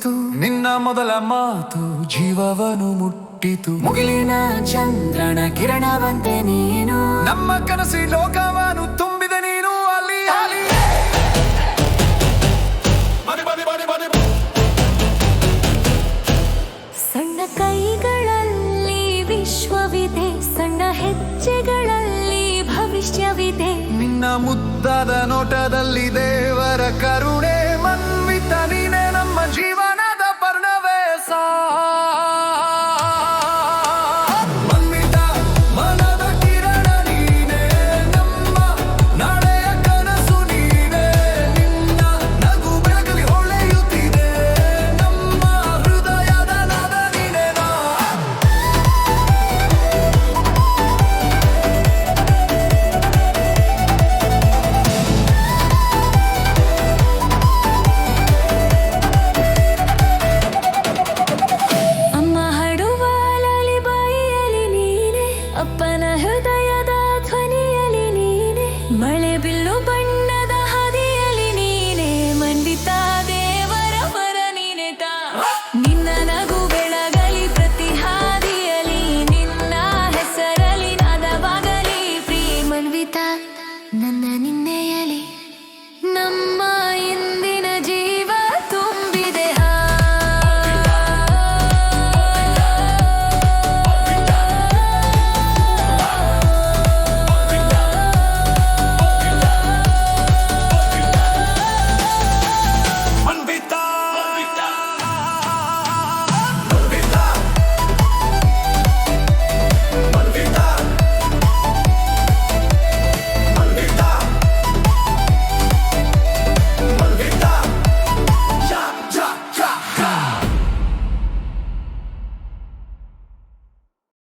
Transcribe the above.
ತುಂಬಿತು. ನಿನ್ನ ಮೊದಲ ಮಾತು ಜೀವವನ್ನು ಮುಟ್ಟಿತು. ಮುಗಿಲಿನ ಚಂದ್ರನ ಕಿರಣವಂತೆ ನೀನು, ನಮ್ಮ ಕನಸಿ ಲೋಕವನ್ನು ತುಂಬಿದ ನೀನು ಅಲ್ಲಿ ಅಲ್ಲಿ. ಸಣ್ಣ ಕೈಗಳಲ್ಲಿ ವಿಶ್ವವಿದೆ, ಸಣ್ಣ ಹೆಜ್ಜೆಗಳಲ್ಲಿ ಭವಿಷ್ಯವಿದೆ. ನಿನ್ನ ಮುದ್ದಾದ ನೋಟದಲ್ಲಿ ದೇವರ ಕರುಣೆ ಮನ್ವಿತ ನೀನೆ ನಮ್ಮ ಜೀವನ.